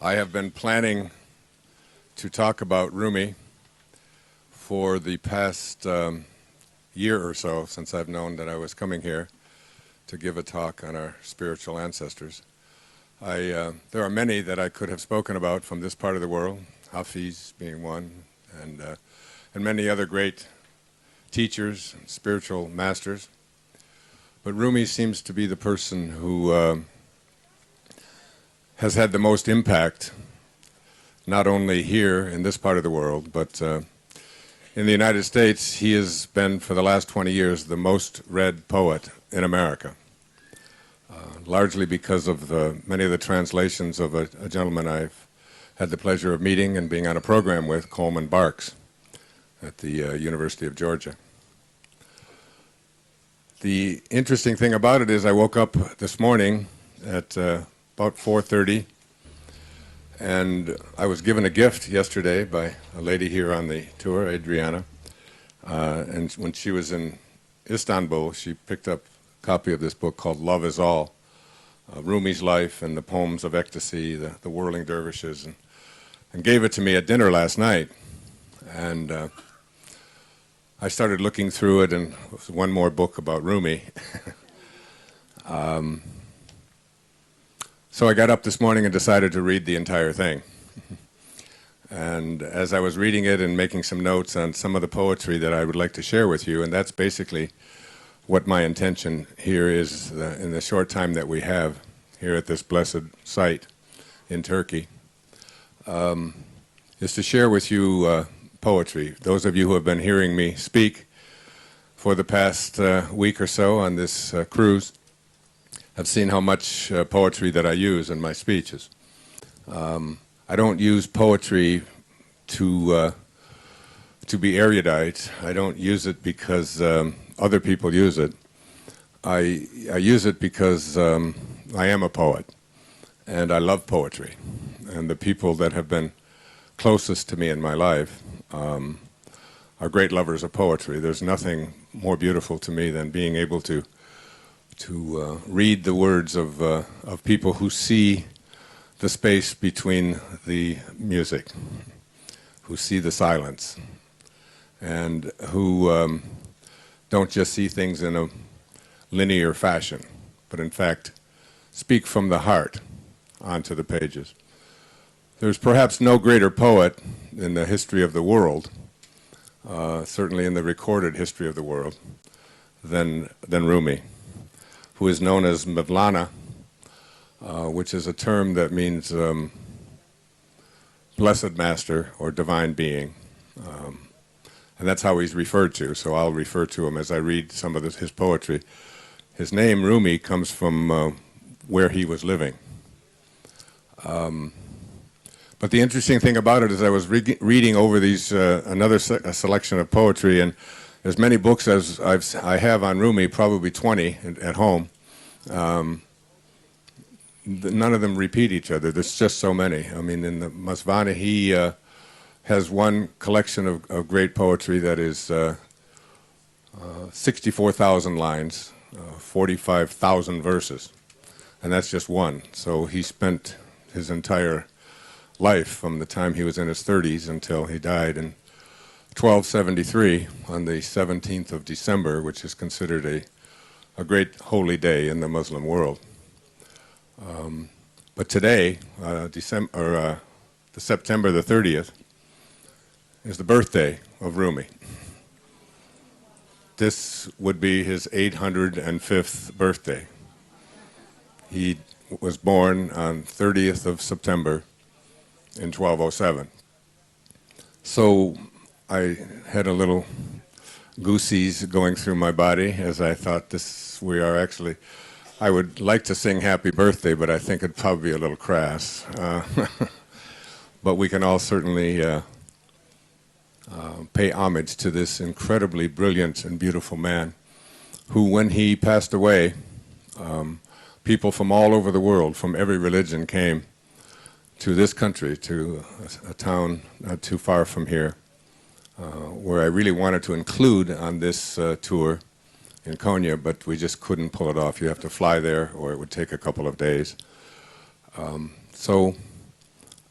I have been planning to talk about Rumi for the past year or so, since I've known that I was coming here to give a talk on our spiritual ancestors. There are many that I could have spoken about from this part of the world, Hafiz being one, and many other great teachers, spiritual masters. But Rumi seems to be the person who has had the most impact, not only here in this part of the world, but in the United States. He has been, for the last 20 years, the most read poet in America, largely because of many of the translations of a gentleman I've had the pleasure of meeting and being on a program with, Coleman Barks, at the University of Georgia. The interesting thing about it is I woke up this morning at about 4:30, and I was given a gift yesterday by a lady here on the tour, Adriana, and when she was in Istanbul, she picked up a copy of this book called Love Is All, Rumi's life and the poems of ecstasy, the whirling dervishes, and gave it to me at dinner last night. And I started looking through it, and it was one more book about Rumi. So I got up this morning and decided to read the entire thing. And as I was reading it and making some notes on some of the poetry that I would like to share with you, and that's basically what my intention here is in the short time that we have here at this blessed site in Turkey, is to share with you poetry. Those of you who have been hearing me speak for the past week or so on this cruise have seen how much poetry that I use in my speeches. I don't use poetry to be erudite. I don't use it because other people use it. I use it because I am a poet, and I love poetry. And the people that have been closest to me in my life are great lovers of poetry. There's nothing more beautiful to me than being able to read the words of people who see the space between the music, who see the silence, and who don't just see things in a linear fashion, but in fact speak from the heart onto the pages. There's perhaps no greater poet in the history of the world, certainly in the recorded history of the world, than Rumi, who is known as Mevlana, which is a term that means blessed master or divine being. And that's how he's referred to, so I'll refer to him as I read some of his poetry. His name, Rumi, comes from where he was living. But the interesting thing about it is I was reading over these another selection of poetry, and as many books as I have on Rumi, probably 20 at home. None of them repeat each other. There's just so many. I mean, in the Masvani, he has one collection of great poetry that is 64,000 lines, 45,000 verses, and that's just one. So he spent his entire life from the time he was in his 30s until he died in 1273 on the 17th of December, which is considered a great holy day in the Muslim world. But today, the September the 30th, is the birthday of Rumi. This would be his 805th birthday. He was born on 30th of September in 1207. So I had a little goosies going through my body as I thought I would like to sing happy birthday, but I think it'd probably be a little crass. But we can all certainly pay homage to this incredibly brilliant and beautiful man who, when he passed away, people from all over the world, from every religion, came to this country, to a town not too far from here, where I really wanted to include on this tour in Konya, but we just couldn't pull it off. You have to fly there, or it would take a couple of days. So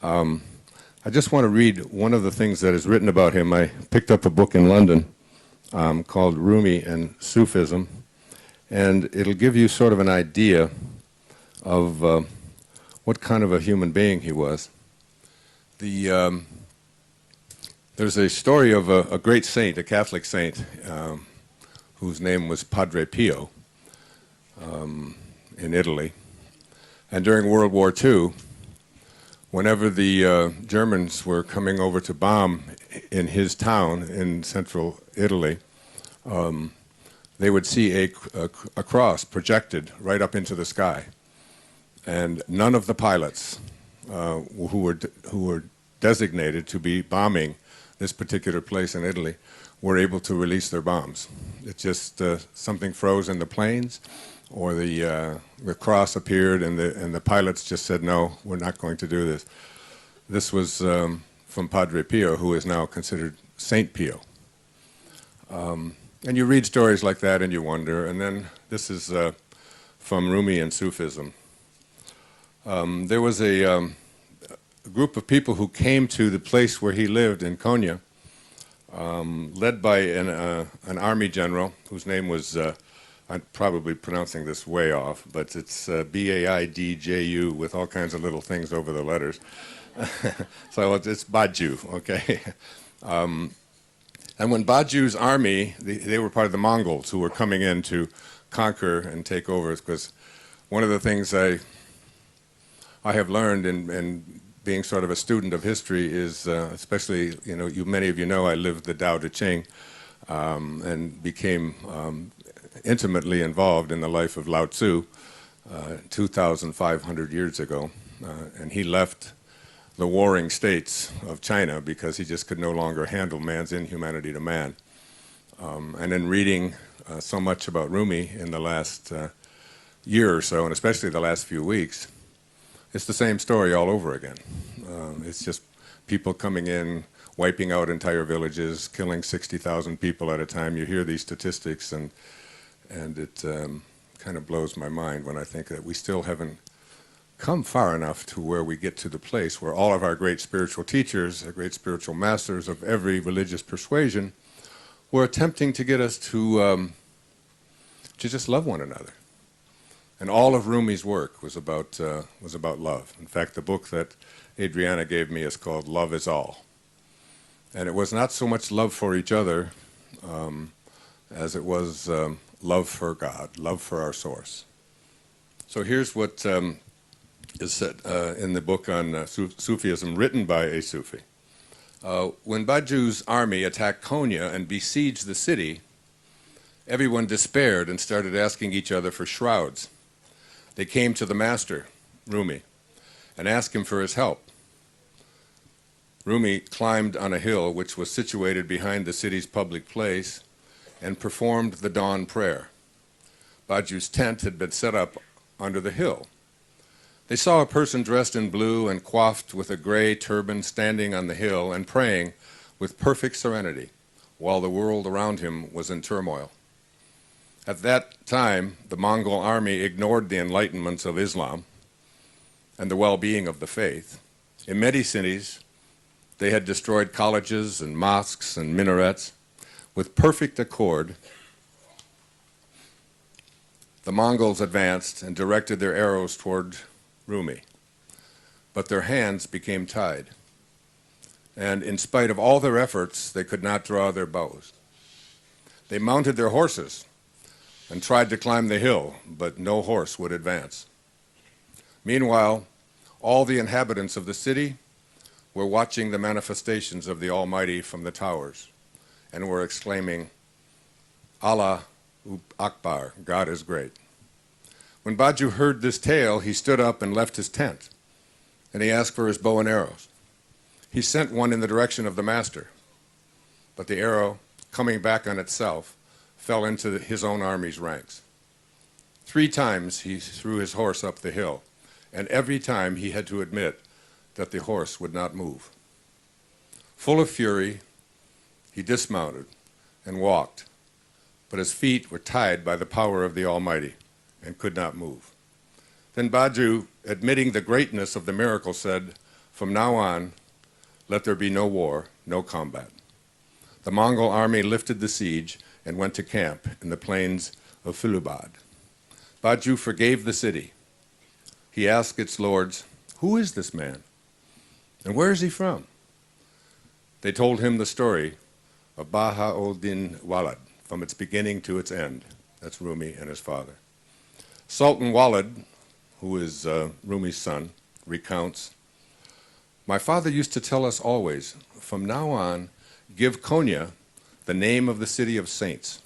I just want to read one of the things that is written about him. I picked up a book in London called Rumi and Sufism, and it'll give you sort of an idea of what kind of a human being he was. There's a story of a great saint, a Catholic saint, whose name was Padre Pio in Italy. And during World War II, whenever the Germans were coming over to bomb in his town in central Italy, they would see a cross projected right up into the sky. And none of the pilots who were designated to be bombing this particular place in Italy were able to release their bombs. It just something froze in the planes, or the cross appeared, and the pilots just said, "No, we're not going to do this." This was from Padre Pio, who is now considered Saint Pio. And you read stories like that, and you wonder. And then this is from Rumi and Sufism. There was a group of people who came to the place where he lived in Konya, led by an army general whose name was, I'm probably pronouncing this way off, but it's Baidju with all kinds of little things over the letters. So it's Baju, okay? And when Baju's army, they were part of the Mongols who were coming in to conquer and take over, because one of the things I have learned in being sort of a student of history is, especially, many of you know, I lived the Tao Te Ching and became intimately involved in the life of Lao Tzu 2,500 years ago. And he left the warring states of China because he just could no longer handle man's inhumanity to man. And in reading so much about Rumi in the last year or so, and especially the last few weeks, it's the same story all over again. It's just people coming in, wiping out entire villages, killing 60,000 people at a time. You hear these statistics, and it kind of blows my mind when I think that we still haven't come far enough to where we get to the place where all of our great spiritual teachers, our great spiritual masters of every religious persuasion, were attempting to get us to just love one another. And all of Rumi's work was about love. In fact, the book that Adriana gave me is called Love Is All. And it was not so much love for each other as it was love for God, love for our source. So here's what is said in the book on Sufism, written by a Sufi. When Baju's army attacked Konya and besieged the city, everyone despaired and started asking each other for shrouds. They came to the master, Rumi, and asked him for his help. Rumi climbed on a hill which was situated behind the city's public place and performed the dawn prayer. Baju's tent had been set up under the hill. They saw a person dressed in blue and coiffed with a gray turban standing on the hill and praying with perfect serenity while the world around him was in turmoil. At that time, the Mongol army ignored the enlightenments of Islam and the well-being of the faith. In many cities, they had destroyed colleges and mosques and minarets. With perfect accord, the Mongols advanced and directed their arrows toward Rumi, but their hands became tied, and in spite of all their efforts, they could not draw their bows. They mounted their horses and tried to climb the hill, but no horse would advance. Meanwhile, all the inhabitants of the city were watching the manifestations of the Almighty from the towers and were exclaiming, Allah Akbar, God is great. When Baju heard this tale, he stood up and left his tent, and he asked for his bow and arrows. He sent one in the direction of the master, but the arrow, coming back on itself, fell into his own army's ranks. 3 times he threw his horse up the hill, and every time he had to admit that the horse would not move. Full of fury, he dismounted and walked, but his feet were tied by the power of the Almighty and could not move. Then Baju, admitting the greatness of the miracle, said, From now on, let there be no war, no combat. The Mongol army lifted the siege and went to camp in the plains of Filubad. Baju forgave the city. He asked its lords, "Who is this man? And where is he from?" They told him the story of Bahauddin Walid from its beginning to its end. That's Rumi and his father. Sultan Walid, who is Rumi's son, recounts, "My father used to tell us always, from now on, give Konya the name of the city of saints,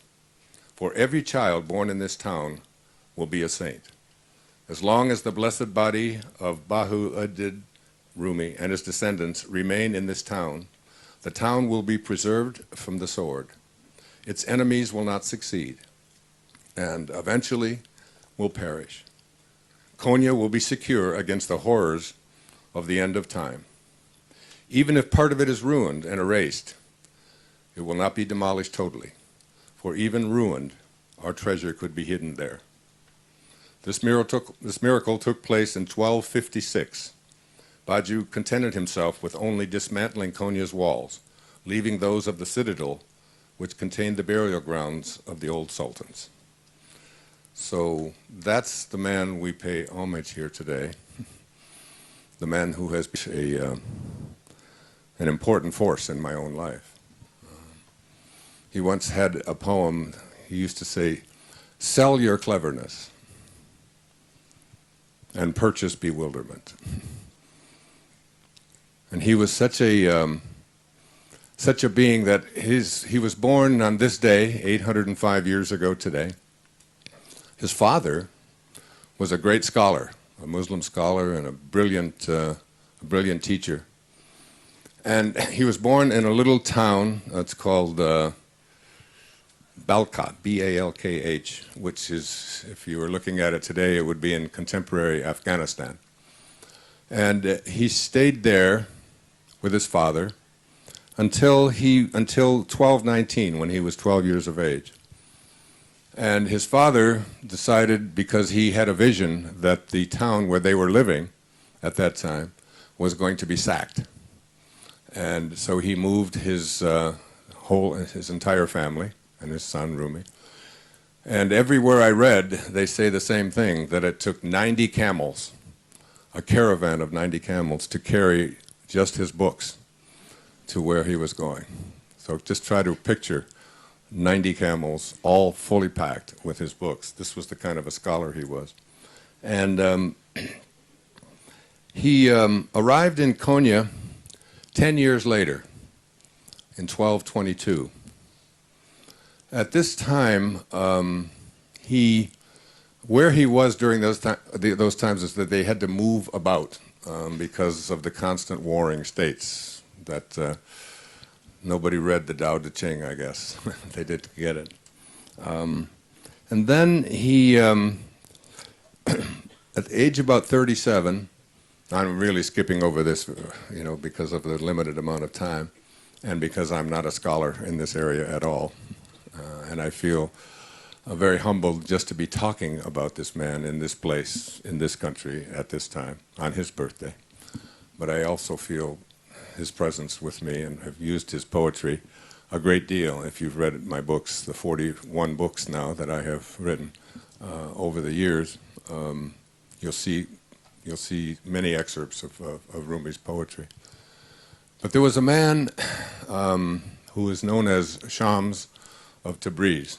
for every child born in this town will be a saint. As long as the blessed body of Bahauddin Rumi and his descendants remain in this town, the town will be preserved from the sword. Its enemies will not succeed, and eventually will perish. Konya will be secure against the horrors of the end of time. Even if part of it is ruined and erased, it will not be demolished totally, for even ruined, our treasure could be hidden there." This miracle took place in 1256. Baju contented himself with only dismantling Konya's walls, leaving those of the citadel, which contained the burial grounds of the old sultans. So that's the man we pay homage here today, the man who has been an important force in my own life. He once had a poem, he used to say, "Sell your cleverness and purchase bewilderment." And he was such a being that he was born on this day, 805 years ago today. His father was a great scholar, a Muslim scholar and a brilliant teacher. And he was born in a little town that's called Balkh, B-A-L-K-H, which is, if you were looking at it today, it would be in contemporary Afghanistan. And he stayed there with his father until 1219, when he was 12 years of age. And his father decided, because he had a vision that the town where they were living at that time was going to be sacked. And so he moved his entire family and his son Rumi. And everywhere I read, they say the same thing, that it took 90 camels, a caravan of 90 camels, to carry just his books to where he was going. So just try to picture 90 camels, all fully packed with his books. This was the kind of a scholar he was. And he arrived in Konya 10 years later, in 1222. At this time, where he was during those times is that they had to move about because of the constant warring states that nobody read the Tao Te Ching, I guess. They didn't get it. And then he, at the age about 37, I'm really skipping over this, because of the limited amount of time, and because I'm not a scholar in this area at all. And I feel very humbled just to be talking about this man in this place, in this country, at this time, on his birthday. But I also feel his presence with me and have used his poetry a great deal. If you've read my books, the 41 books now that I have written over the years, you'll see many excerpts of Rumi's poetry. But there was a man who is known as Shams of Tabriz.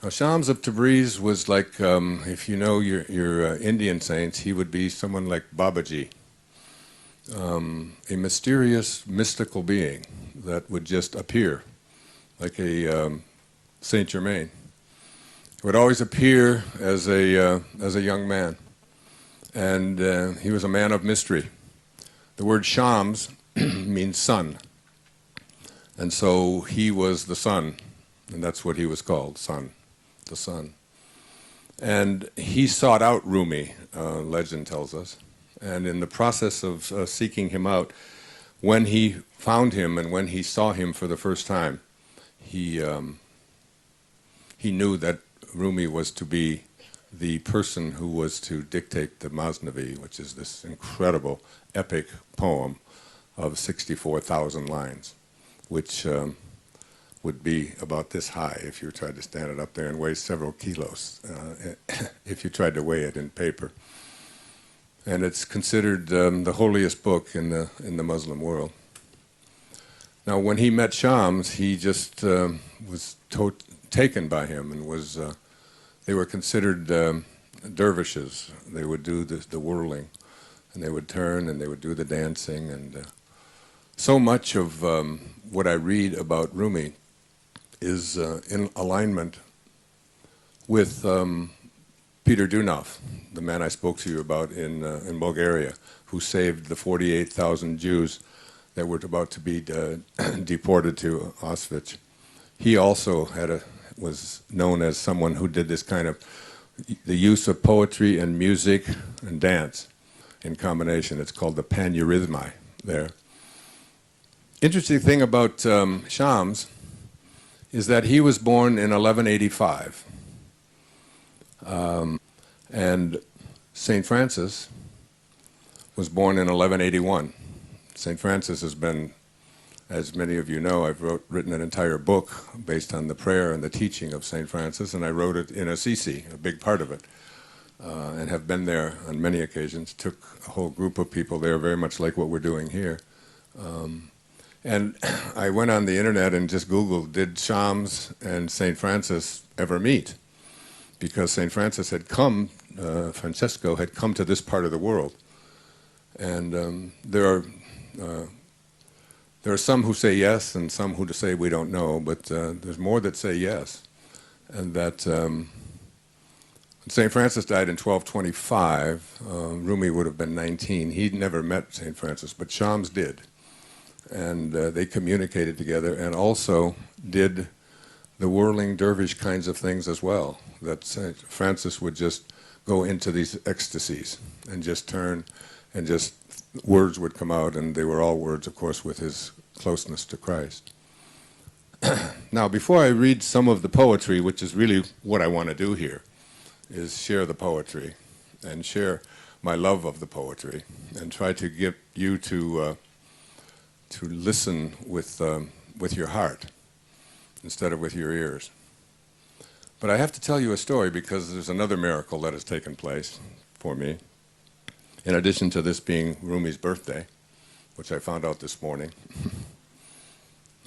Now, Shams of Tabriz was like, if you know your Indian saints, he would be someone like Babaji, a mysterious, mystical being that would just appear, like a Saint Germain. He would always appear as a young man, and he was a man of mystery. The word Shams means sun, and so he was the sun, and that's what he was called, sun, the sun. And he sought out Rumi, legend tells us, and in the process of seeking him out, when he found him and when he saw him for the first time, he knew that Rumi was to be the person who was to dictate the Masnavi, which is this incredible epic poem of 64,000 lines, which would be about this high if you tried to stand it up there, and weigh several kilos if you tried to weigh it in paper. And it's considered the holiest book in the Muslim world. Now, when he met Shams, he just was taken by him, and was. They were considered dervishes. They would do the whirling, and they would turn, and they would do the dancing, and so much of what I read about Rumi is in alignment with Peter Dunov, the man I spoke to you about in Bulgaria, who saved the 48,000 Jews that were about to be deported to Auschwitz. He also was known as someone who did this kind of the use of poetry and music and dance in combination. It's called the paneurythmi there. Interesting thing about Shams is that he was born in 1185. And St. Francis was born in 1181. St. Francis has been, as many of you know, I've written an entire book based on the prayer and the teaching of St. Francis, and I wrote it in Assisi, a big part of it, and have been there on many occasions. Took a whole group of people there, very much like what we're doing here. And I went on the internet and just Googled, did Shams and St. Francis ever meet? Because St. Francis had come, Francesco had come to this part of the world. And there are some who say yes and some who say we don't know, but there's more that say yes. And that St. Francis died in 1225. Rumi would have been 19. He'd never met St. Francis, but Shams did. And they communicated together and also did the whirling dervish kinds of things as well, that St. Francis would just go into these ecstasies and just turn, and just words would come out, and they were all words, of course, with his closeness to Christ. Now, before I read some of the poetry, which is really what I want to do here, is share the poetry and share my love of the poetry and try to get you to listen with your heart instead of with your ears. But I have to tell you a story because there's another miracle that has taken place for me. In addition to this being Rumi's birthday, which I found out this morning.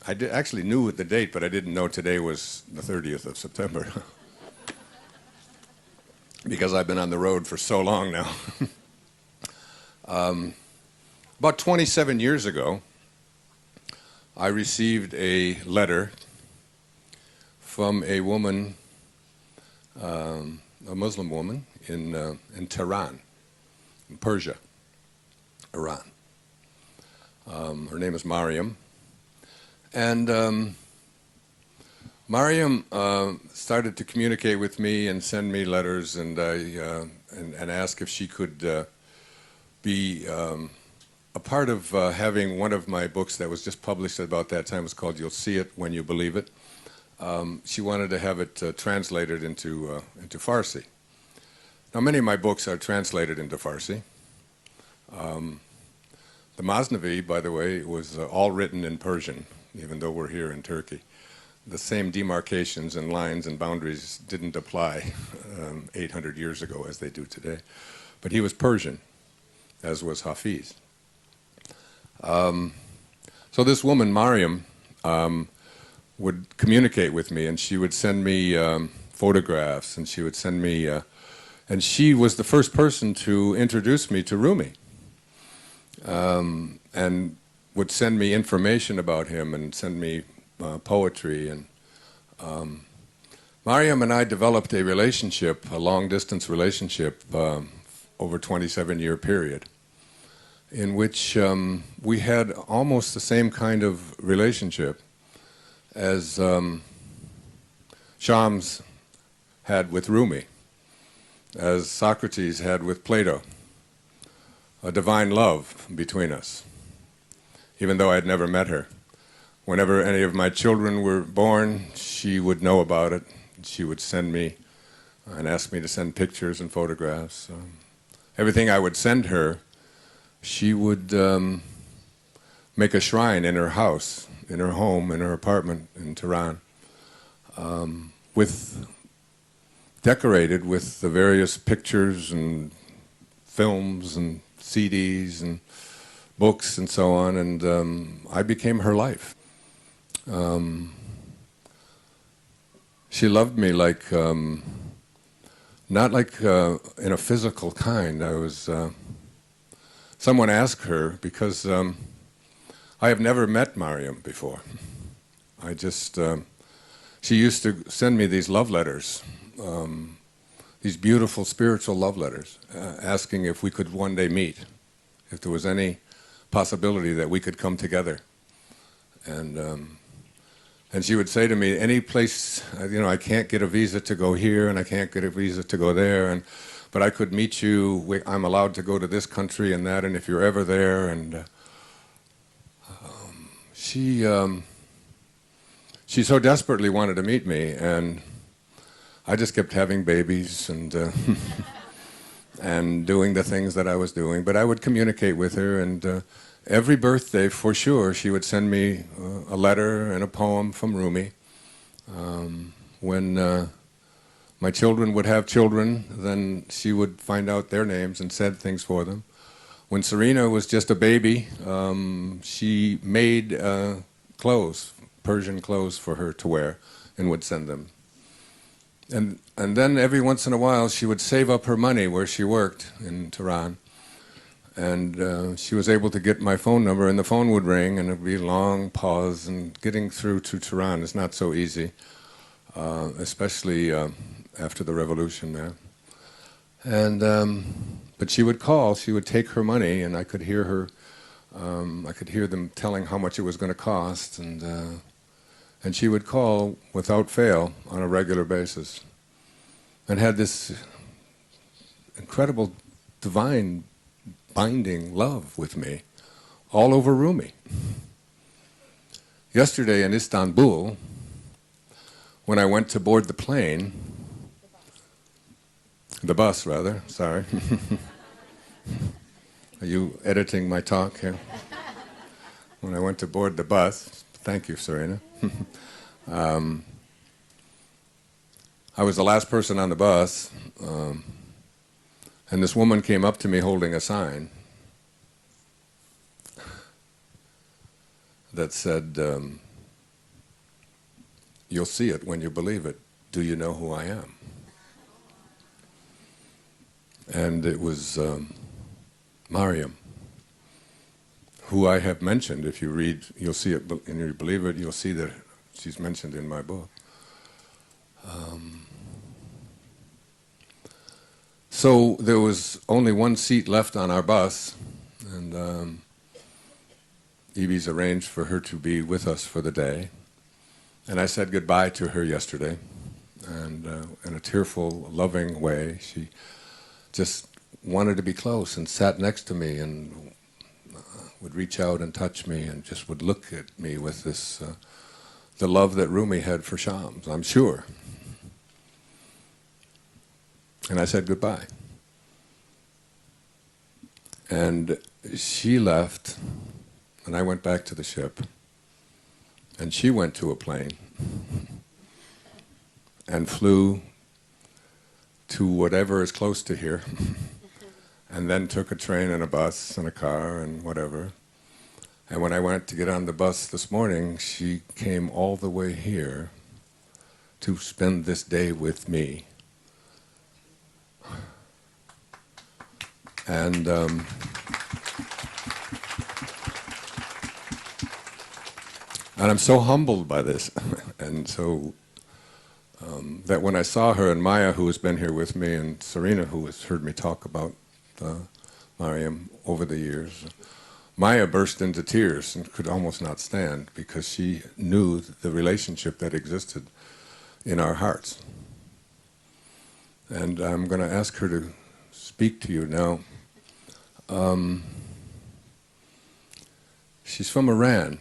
I actually knew the date, but I didn't know today was the 30th of September. Because I've been on the road for so long now. About 27 years ago, I received a letter from a woman, a Muslim woman in Tehran, in Persia, Iran. Her name is Mariam. And Mariam started to communicate with me and send me letters, and ask if she could be a part of having one of my books that was just published at about that time. It was called You'll See It When You Believe It. She wanted to have it translated into Farsi. Now, many of my books are translated into Farsi. The Masnavi, by the way, was all written in Persian, even though we're here in Turkey. The same demarcations and lines and boundaries didn't apply 800 years ago as they do today. But he was Persian, as was Hafiz. So this woman, Mariam, would communicate with me, and she would send me photographs, and she would send me, and she was the first person to introduce me to Rumi, and would send me information about him and send me poetry. And Mariam and I developed a relationship, a long-distance relationship, over a 27-year period, in which we had almost the same kind of relationship as Shams had with Rumi, as Socrates had with Plato, a divine love between us, even though I had never met her. Whenever any of my children were born, she would know about it. She would send me and asked me to send pictures and photographs. Everything I would send her, she would make a shrine in her house, in her home, in her apartment in Tehran, decorated with the various pictures and films and CDs and books and so on, and I became her life. She loved me like, not like in a physical kind. Someone asked her, because I have never met Mariam before. She used to send me these love letters, these beautiful spiritual love letters, asking if we could one day meet, if there was any possibility that we could come together. And she would say to me, any place, I can't get a visa to go here, and I can't get a visa to go there, but I could meet you. I'm allowed to go to this country and that, and if you're ever there. And she so desperately wanted to meet me, and I just kept having babies and and doing the things that I was doing. But I would communicate with her, and every birthday, for sure, she would send me a letter and a poem from Rumi. When my children would have children, then she would find out their names and said things for them. When Serena was just a baby, she made clothes, Persian clothes for her to wear, and would send them. And then every once in a while, she would save up her money where she worked in Tehran. And she was able to get my phone number, and the phone would ring, and it would be a long pause, and getting through to Tehran is not so easy, especially after the revolution there. But she would call, she would take her money, and I could hear her, I could hear them telling how much it was going to cost, and she would call without fail on a regular basis, and had this incredible divine binding love with me, all over Rumi. Yesterday in Istanbul, when I went to board the plane, the bus rather, sorry. Are you editing my talk here? When I went to board the bus, thank you, Serena. I was the last person on the bus, and this woman came up to me holding a sign that said, you'll see it when you believe it. Do you know who I am? And it was Mariam, who I have mentioned. If you read, you'll see it, and you believe it, you'll see that she's mentioned in my book. So there was only one seat left on our bus, and Evie's arranged for her to be with us for the day. And I said goodbye to her yesterday, and in a tearful, loving way. She just wanted to be close and sat next to me and would reach out and touch me and just would look at me with this, the love that Rumi had for Shams, I'm sure. And I said goodbye. And she left, and I went back to the ship. And she went to a plane and flew to whatever is close to here, and then took a train and a bus and a car and whatever. And when I went to get on the bus this morning, she came all the way here to spend this day with me. And I'm so humbled by this, and so that when I saw her, and Maya, who has been here with me, and Serena, who has heard me talk about Mariam over the years, Maya burst into tears and could almost not stand because she knew the relationship that existed in our hearts. And I'm going to ask her to speak to you now. She's from Iran,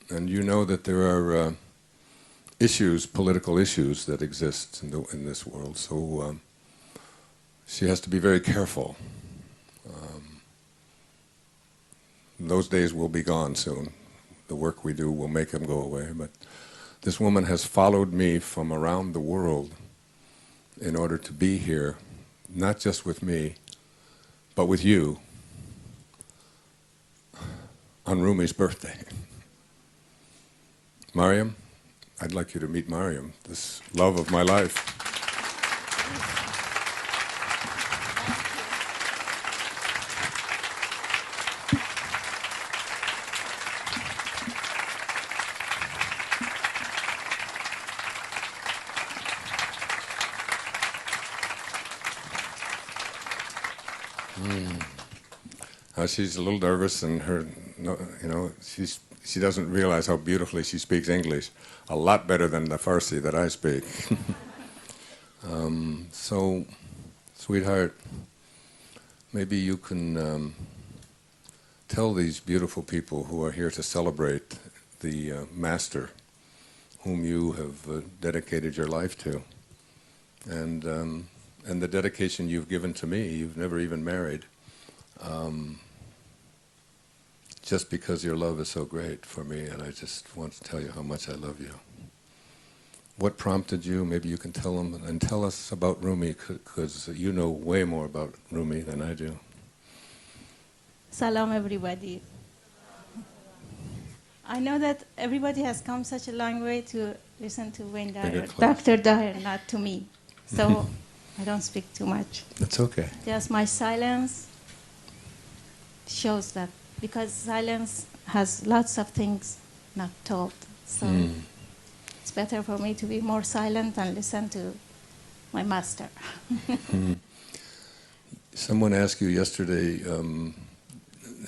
and you know that there are issues, political issues that exist in this world. So she has to be very careful. Those days will be gone soon. The work we do will make them go away. But this woman has followed me from around the world in order to be here, not just with me, but with you on Rumi's birthday. Mariam, I'd like you to meet Mariam, this love of my life. She's a little nervous, and she doesn't realize how beautifully she speaks English, a lot better than the Farsi that I speak. So, sweetheart, maybe you can tell these beautiful people who are here to celebrate the master whom you have dedicated your life to, and the dedication you've given to me. You've never even married. Just because your love is so great for me, and I just want to tell you how much I love you. What prompted you? Maybe you can tell them, and tell us about Rumi, because you know way more about Rumi than I do. Salam, everybody. I know that everybody has come such a long way to listen to Wayne Dyer, Dr. Dyer, not to me. So I don't speak too much. That's okay. Just my silence shows that, because silence has lots of things not told. So it's better for me to be more silent and listen to my master. Someone asked you yesterday,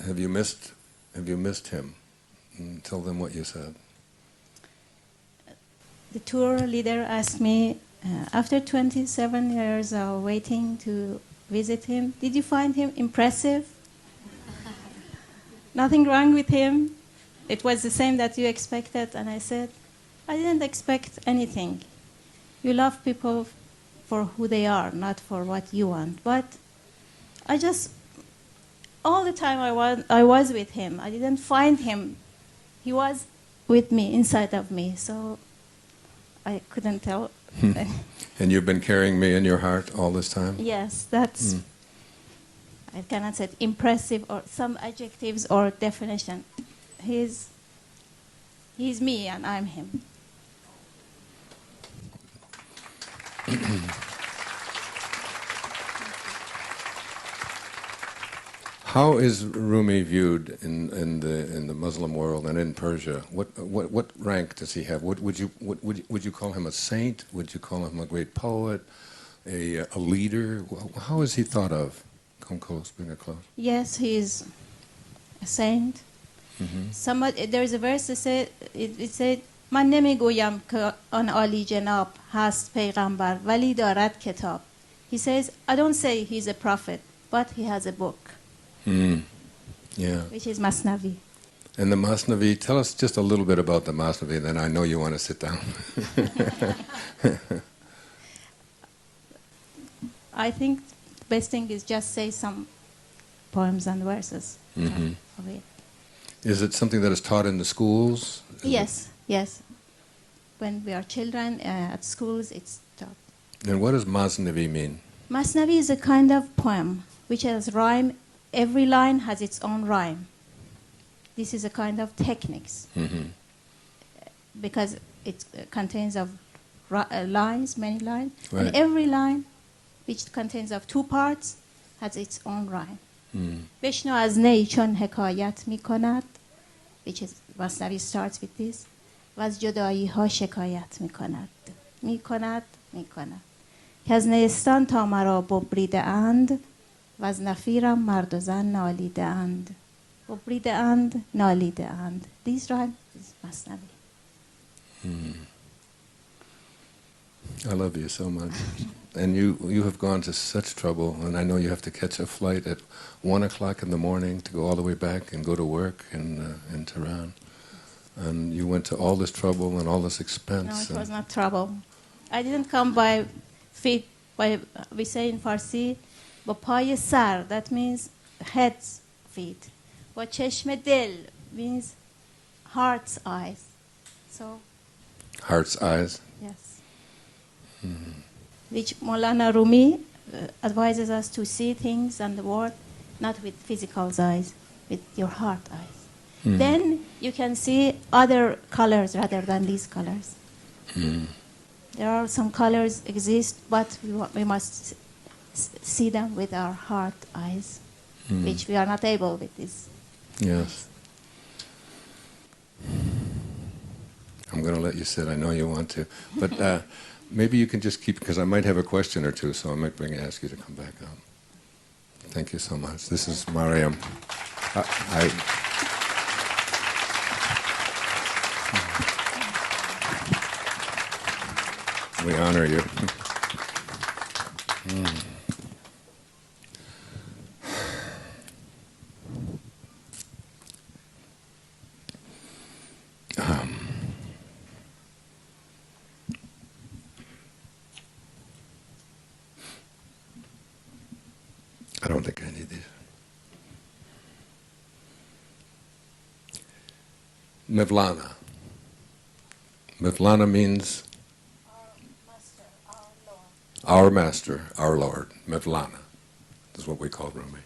have you missed him? Tell them what you said. The tour leader asked me, after 27 years of waiting to visit him, did you find him impressive? Nothing wrong with him. It was the same that you expected. And I said, I didn't expect anything. You love people for who they are, not for what you want. But I just, all the time I was with him. I didn't find him. He was with me, inside of me. So I couldn't tell. And you've been carrying me in your heart all this time? Yes, that's... I cannot say impressive or some adjectives or definition. He's me and I'm him. How is Rumi viewed in the Muslim world and in Persia? What rank does he have? Would you call him a saint? Would you call him a great poet, a leader? How is he thought of? Come close, bring it close. Yes, he is a saint. There is a verse that said, it said, من نمیگویم که آن عالی جناب هست پیغمبر ولی دارد کتاب. He says, I don't say he's a prophet, but he has a book. Yeah. Which is Masnavi. And the Masnavi, tell us just a little bit about the Masnavi, then I know you want to sit down. I think the best thing is just say some poems and verses of it. Is it something that is taught in the schools? Yes. When we are children at schools, it's taught. And what does Masnavi mean? Masnavi is a kind of poem which has rhyme. Every line has its own rhyme. This is a kind of techniques because it contains of lines, many lines, and every line, which contains of two parts, has its own rhyme. بشنو از نی چون حکایت می کند, which is Masnavi starts with this. و از جدایی ها شکایت می کند که از نیستان تا مرا ببریده اند و از نفیرم مرد و زن نالیده اند. ببریده اند نالیده اند. These rhyme is Masnavi. I love you so much. And you have gone to such trouble, and I know you have to catch a flight at 1 o'clock in the morning to go all the way back and go to work in Tehran. And you went to all this trouble and all this No, expense. it was not trouble. I didn't come by feet, by, we say in Farsi, با پای سر, that means head's feet. با چشم دل means heart's eyes. So, Heart's eyes. yes. Which Maulana Rumi advises us to see things and the world not with physical eyes, with your heart eyes. Then you can see other colors rather than these colors. There are some colors exist, but we must see them with our heart eyes, which we are not able with this. Yes. I'm going to let you sit. I know you want to. But maybe you can just keep, because I might have a question or two, so I might ask you to come back up. Thank you so much. This is Mariam. We honor you. I don't think I need these. Mevlana. Mevlana means our master, our Lord. Mevlana is what we call Rumi.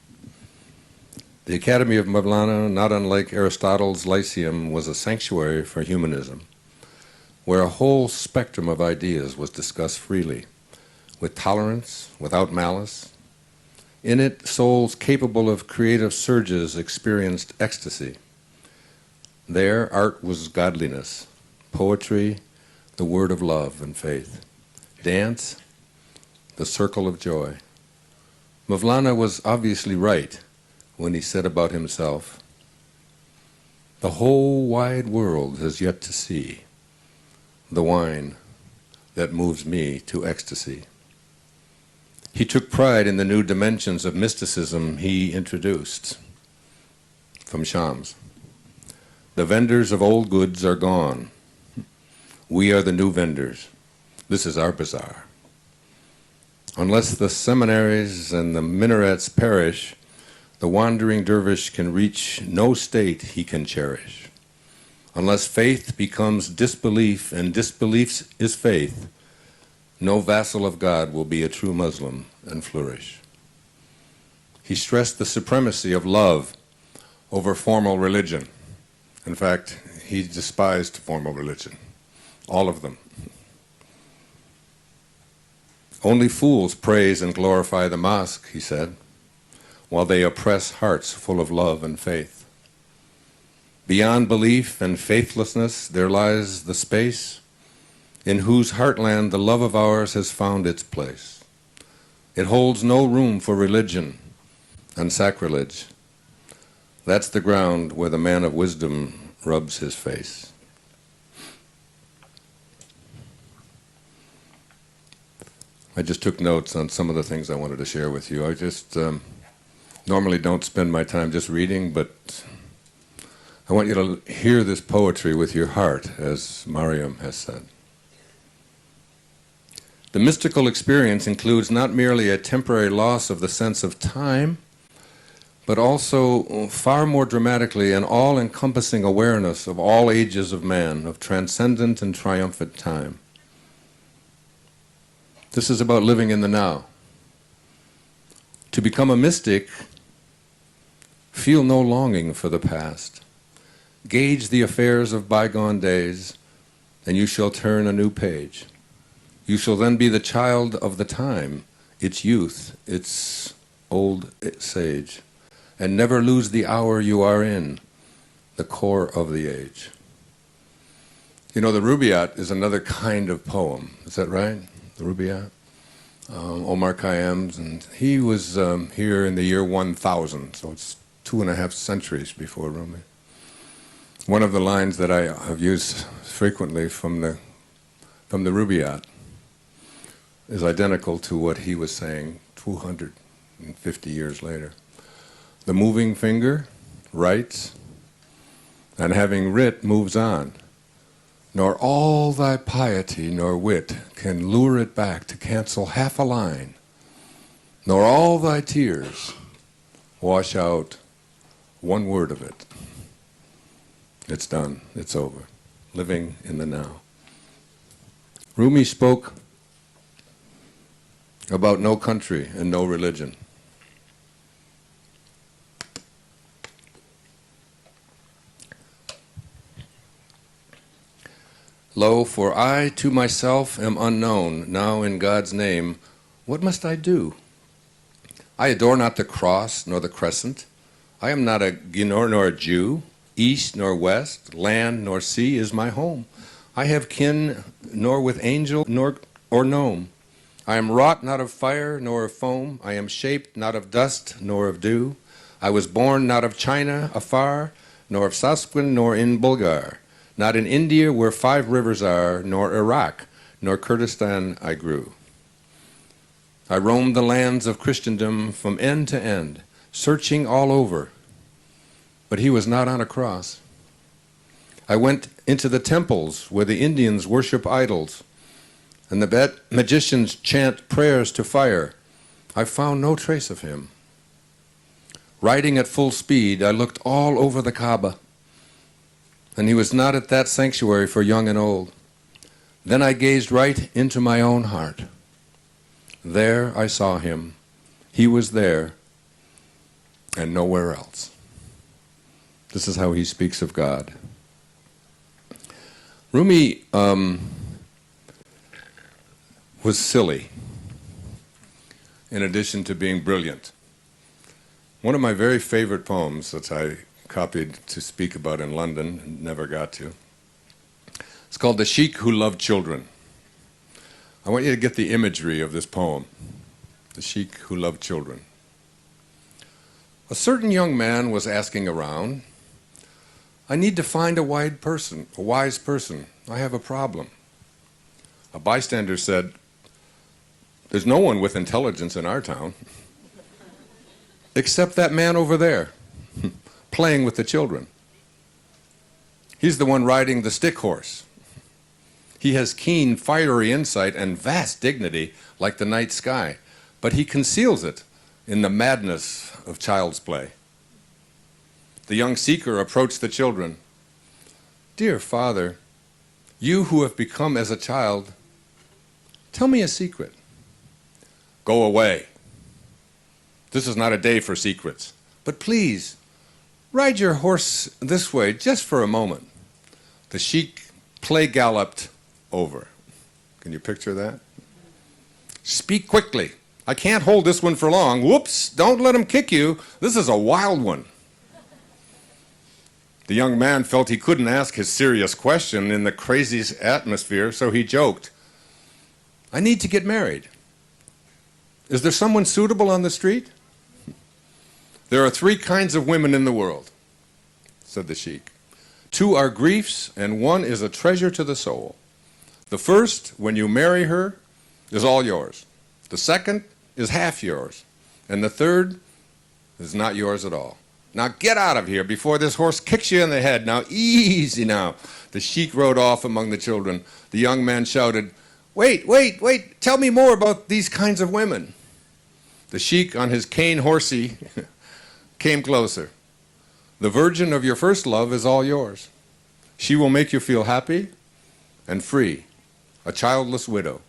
The Academy of Mevlana, not unlike Aristotle's Lyceum, was a sanctuary for humanism, where a whole spectrum of ideas was discussed freely, with tolerance, without malice. In it, souls capable of creative surges experienced ecstasy. There, art was godliness, poetry, the word of love and faith, dance, the circle of joy. Mevlana was obviously right when he said about himself, "The whole wide world has yet to see the wine that moves me to ecstasy." He took pride in the new dimensions of mysticism he introduced from Shams. The vendors of old goods are gone. We are the new vendors. This is our bazaar. Unless the seminaries and the minarets perish, the wandering dervish can reach no state he can cherish. Unless faith becomes disbelief and disbelief is faith, no vassal of God will be a true Muslim and flourish. He stressed the supremacy of love over formal religion. In fact, he despised formal religion, all of them. Only fools praise and glorify the mosque, he said, while they oppress hearts full of love and faith. Beyond belief and faithlessness there lies the space in whose heartland the love of ours has found its place. It holds no room for religion and sacrilege. That's the ground where the man of wisdom rubs his face. I just took notes on some of the things I wanted to share with you. I just normally don't spend my time just reading, but I want you to hear this poetry with your heart, as Mariam has said. The mystical experience includes not merely a temporary loss of the sense of time, but also, far more dramatically, an all-encompassing awareness of all ages of man, of transcendent and triumphant time. This is about living in the now. To become a mystic, feel no longing for the past. Gauge the affairs of bygone days, and you shall turn a new page. You shall then be the child of the time, its youth, its old sage, and never lose the hour you are in, the core of the age. You know, the Rubaiyat is another kind of poem. Is that right? The Rubaiyat? Omar Khayyam's, and he was here in the year 1000, so it's 2.5 centuries before Rumi. One of the lines that I have used frequently from the Rubaiyat is identical to what he was saying 250 years later. The moving finger writes, and having writ moves on. Nor all thy piety nor wit can lure it back to cancel half a line, nor all thy tears wash out one word of it. It's done. It's over. Living in the now. Rumi spoke about no country and no religion. Lo, for I to myself am unknown, now in God's name, what must I do? I adore not the cross nor the crescent. I am not a Ginor nor a Jew. East nor west, land nor sea is my home. I have kin nor with angel nor gnome. I am wrought not of fire nor of foam. I am shaped not of dust nor of dew. I was born not of China afar, nor of Sasquin nor in Bulgar. Not in India where 5 rivers are, nor Iraq, nor Kurdistan I grew. I roamed the lands of Christendom from end to end, searching all over, but he was not on a cross. I went into the temples where the Indians worship idols, and the magicians chant prayers to fire. I found no trace of him. Riding at full speed, I looked all over the Kaaba, and he was not at that sanctuary for young and old. Then I gazed right into my own heart. There I saw him. He was there, and nowhere else. This is how he speaks of God. Rumi was silly, in addition to being brilliant. One of my very favorite poems that I copied to speak about in London and never got to, it's called The Sheik Who Loved Children. I want you to get the imagery of this poem, The Sheik Who Loved Children. A certain young man was asking around, I need to find a wise person. I have a problem. A bystander said, there's no one with intelligence in our town, except that man over there, playing with the children. He's the one riding the stick horse. He has keen, fiery insight and vast dignity like the night sky, but he conceals it in the madness of child's play. The young seeker approached the children. Dear father, you who have become as a child, tell me a secret. Go away. This is not a day for secrets. But please, ride your horse this way just for a moment. The sheik play galloped over. Can you picture that? Speak quickly. I can't hold this one for long. Whoops, don't let him kick you. This is a wild one. The young man felt he couldn't ask his serious question in the crazy atmosphere, so he joked, I need to get married. Is there someone suitable on the street? There are 3 kinds of women in the world, said the sheik. 2 are griefs, and 1 is a treasure to the soul. The first, when you marry her, is all yours. The second is half yours. And the third is not yours at all. Now get out of here before this horse kicks you in the head. Now easy now. The sheik rode off among the children. The young man shouted, wait, tell me more about these kinds of women. The sheik on his cane horsey came closer. The virgin of your first love is all yours. She will make you feel happy and free. A childless widow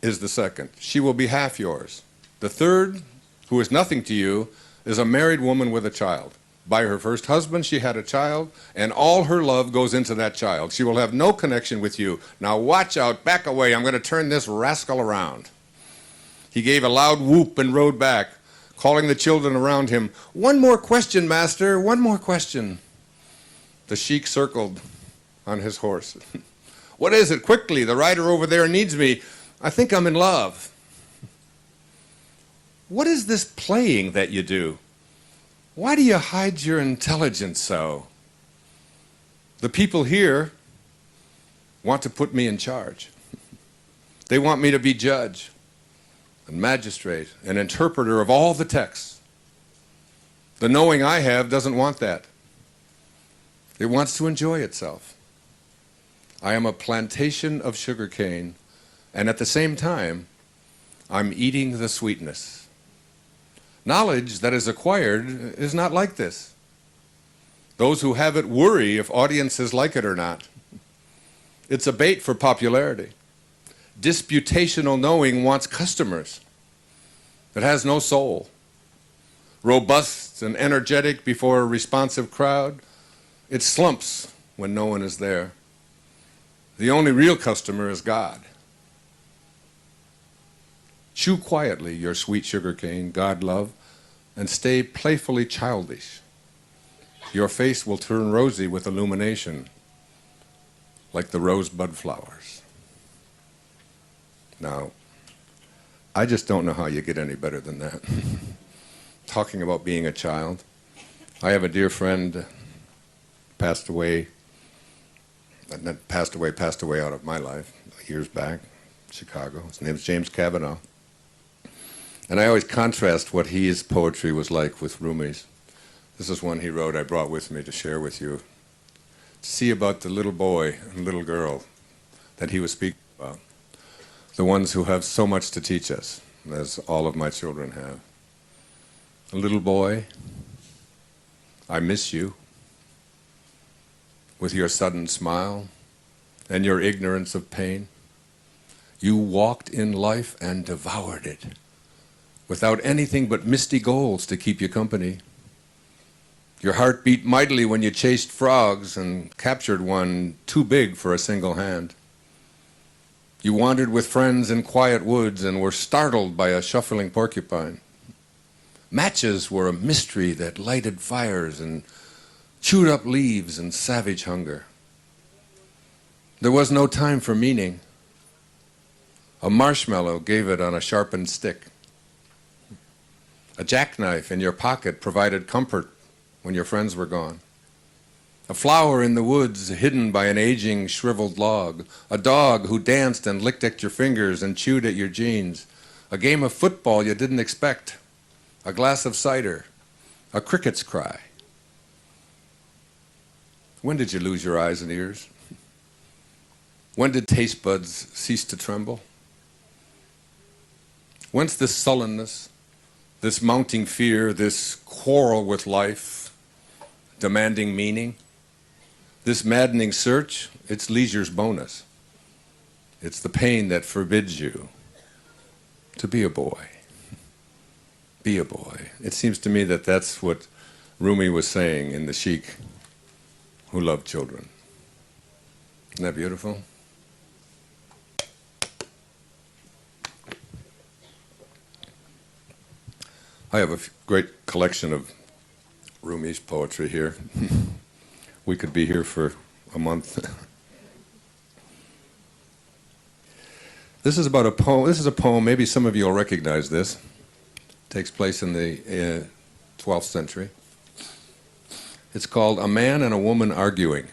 is the second. She will be half yours. The third, who is nothing to you, is a married woman with a child. By her first husband she had a child, and all her love goes into that child. She will have no connection with you. Now watch out, back away, I'm going to turn this rascal around. He gave a loud whoop and rode back, calling the children around him, one more question, master, one more question. The sheik circled on his horse. What is it? Quickly, the rider over there needs me. I think I'm in love. What is this playing that you do? Why do you hide your intelligence so? The people here want to put me in charge. They want me to be judge and magistrate and interpreter of all the texts. The knowing I have doesn't want that. It wants to enjoy itself. I am a plantation of sugarcane, and at the same time, I'm eating the sweetness. Knowledge that is acquired is not like this. Those who have it worry if audiences like it or not. It's a bait for popularity. Disputational knowing wants customers. It has no soul. Robust and energetic before a responsive crowd, it slumps when no one is there. The only real customer is God. Chew quietly your sweet sugarcane, God love, and stay playfully childish. Your face will turn rosy with illumination, like the rosebud flowers. Now, I just don't know how you get any better than that. Talking about being a child. I have a dear friend, passed away out of my life years back, Chicago. His name's James Cavanaugh. And I always contrast what his poetry was like with Rumi's. This is one he wrote I brought with me to share with you. To see about the little boy and little girl that he was speaking about. The ones who have so much to teach us, as all of my children have. A little boy, I miss you. With your sudden smile and your ignorance of pain. You walked in life and devoured it, without anything but misty goals to keep you company. Your heart beat mightily when you chased frogs and captured one too big for a single hand. You wandered with friends in quiet woods and were startled by a shuffling porcupine. Matches were a mystery that lighted fires and chewed up leaves and savage hunger. There was no time for meaning. A marshmallow gave it on a sharpened stick. A jackknife in your pocket provided comfort when your friends were gone. A flower in the woods hidden by an aging, shriveled log. A dog who danced and licked at your fingers and chewed at your jeans. A game of football you didn't expect. A glass of cider. A cricket's cry. When did you lose your eyes and ears? When did taste buds cease to tremble? Whence this sullenness, this mounting fear, this quarrel with life, demanding meaning? This maddening search, it's leisure's bonus. It's the pain that forbids you to be a boy. Be a boy. It seems to me that that's what Rumi was saying in The Sheik Who Loved Children. Isn't that beautiful? I have a great collection of Rumi's poetry here. We could be here for a month. This is about a poem. This is a poem, maybe some of you will recognize this. It takes place in the 12th century. It's called A Man and a Woman Arguing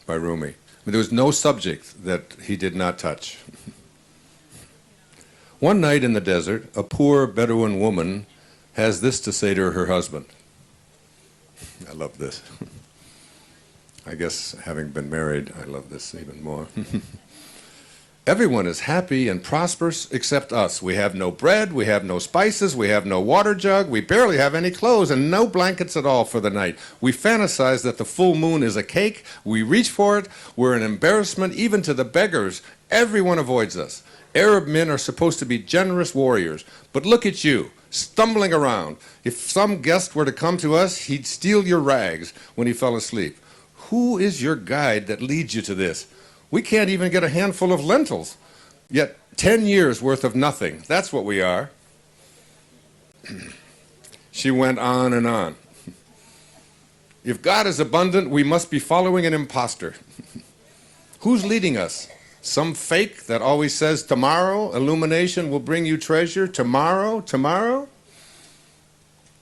by Rumi. There was no subject that he did not touch. One night in the desert, a poor Bedouin woman has this to say to her husband. I love this. I guess having been married, I love this even more. Everyone is happy and prosperous except us. We have no bread, we have no spices, we have no water jug, we barely have any clothes and no blankets at all for the night. We fantasize that the full moon is a cake, we reach for it, we're an embarrassment even to the beggars. Everyone avoids us. Arab men are supposed to be generous warriors, but look at you, stumbling around. If some guest were to come to us, he'd steal your rags when he fell asleep. Who is your guide that leads you to this? We can't even get a handful of lentils, yet 10 years worth of nothing. That's what we are. She went on and on. If God is abundant, we must be following an impostor. Who's leading us? Some fake that always says, tomorrow, illumination will bring you treasure. Tomorrow, tomorrow?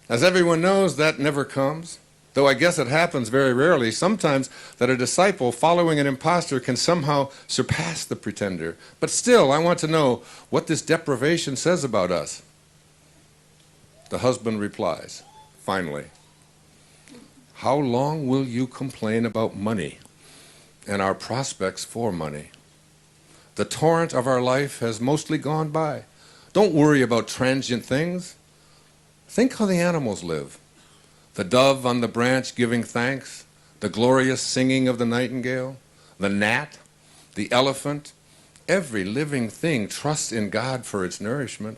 As everyone knows, that never comes. Though I guess it happens very rarely, sometimes that a disciple following an impostor can somehow surpass the pretender. But still, I want to know what this deprivation says about us. The husband replies, finally, How long will you complain about money and our prospects for money? The torrent of our life has mostly gone by. Don't worry about transient things. Think how the animals live. The dove on the branch giving thanks, the glorious singing of the nightingale, the gnat, the elephant, every living thing trusts in God for its nourishment.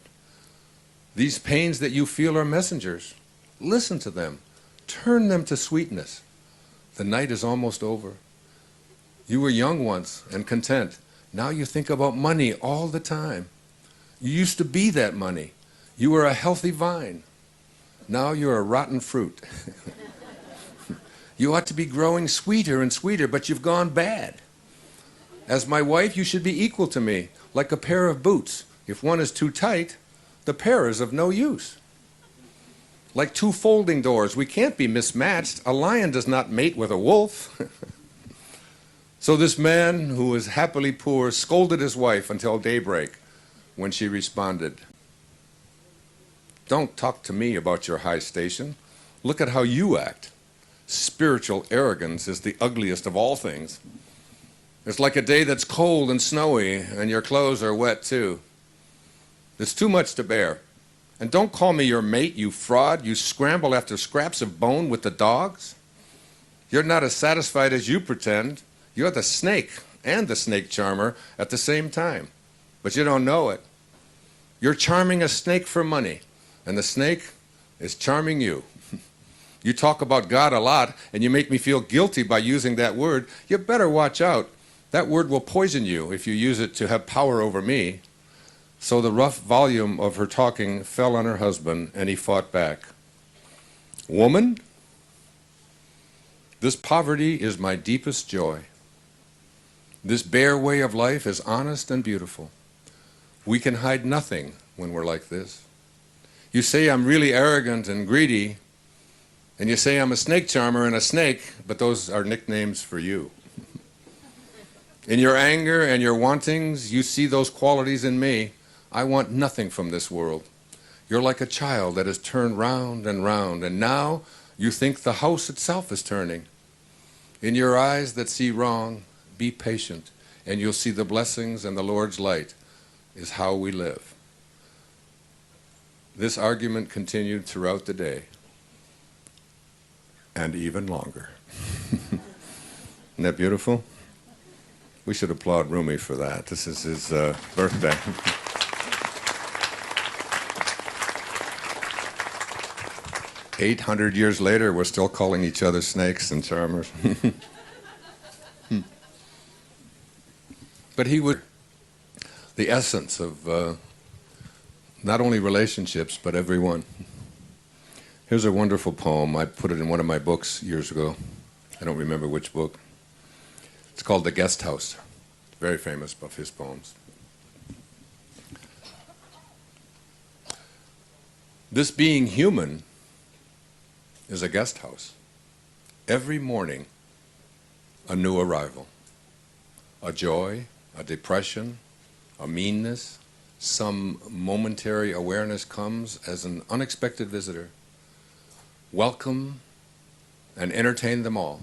These pains that you feel are messengers. Listen to them. Turn them to sweetness. The night is almost over. You were young once and content. Now you think about money all the time. You used to be that money. You were a healthy vine. Now you're a rotten fruit. You ought to be growing sweeter and sweeter, but you've gone bad. As my wife, you should be equal to me, like a pair of boots. If one is too tight, the pair is of no use. Like two folding doors, we can't be mismatched. A lion does not mate with a wolf. So this man, who was happily poor, scolded his wife until daybreak, when she responded, "Don't talk to me about your high station. Look at how you act. Spiritual arrogance is the ugliest of all things. It's like a day that's cold and snowy, and your clothes are wet too. It's too much to bear. And don't call me your mate, you fraud. You scramble after scraps of bone with the dogs. You're not as satisfied as you pretend. You're the snake and the snake charmer at the same time. But you don't know it. You're charming a snake for money, and the snake is charming you. You talk about God a lot, and you make me feel guilty by using that word. You better watch out. That word will poison you if you use it to have power over me." So the rough volume of her talking fell on her husband, and he fought back. "Woman, this poverty is my deepest joy. This bare way of life is honest and beautiful. We can hide nothing when we're like this. You say I'm really arrogant and greedy, and you say I'm a snake charmer and a snake, but those are nicknames for you. In your anger and your wantings, you see those qualities in me. I want nothing from this world. You're like a child that has turned round, and now you think the house itself is turning. In your eyes that see wrong, be patient, and you'll see the blessings and the Lord's light is how we live." This argument continued throughout the day, and even longer. Isn't that beautiful? We should applaud Rumi for that. This is his birthday. 800 years later, we're still calling each other snakes and charmers. But he would, the essence of not only relationships, but everyone. Here's a wonderful poem. I put it in one of my books years ago. I don't remember which book. It's called The Guest House. It's very famous of his poems. This being human is a guest house. Every morning, a new arrival. A joy, a depression, a meanness, some momentary awareness comes as an unexpected visitor. Welcome and entertain them all.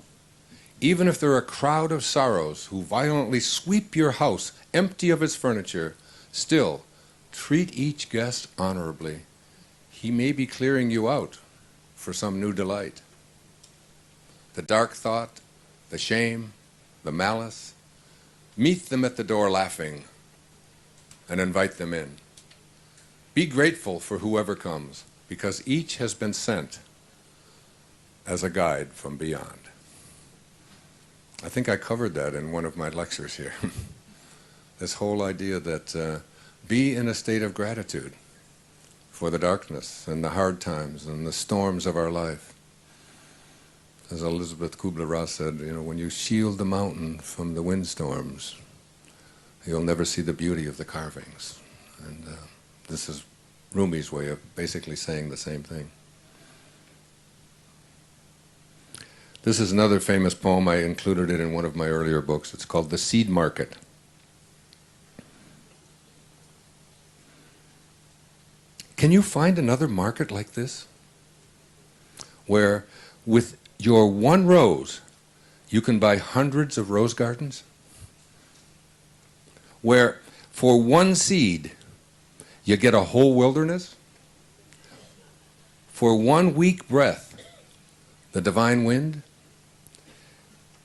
Even if they're a crowd of sorrows who violently sweep your house empty of its furniture, still treat each guest honorably. He may be clearing you out for some new delight. The dark thought, the shame, the malice, meet them at the door laughing and invite them in. Be grateful for whoever comes, because each has been sent as a guide from beyond. I think I covered that in one of my lectures here. This whole idea that be in a state of gratitude for the darkness and the hard times and the storms of our life. As Elizabeth Kubler-Ross said, when you shield the mountain from the windstorms, you'll never see the beauty of the carvings. And this is Rumi's way of basically saying the same thing. This is another famous poem. I included it in one of my earlier books. It's called The Seed Market. Can you find another market like this? Where with your one rose, you can buy hundreds of rose gardens? Where for one seed, you get a whole wilderness? For one weak breath, the divine wind?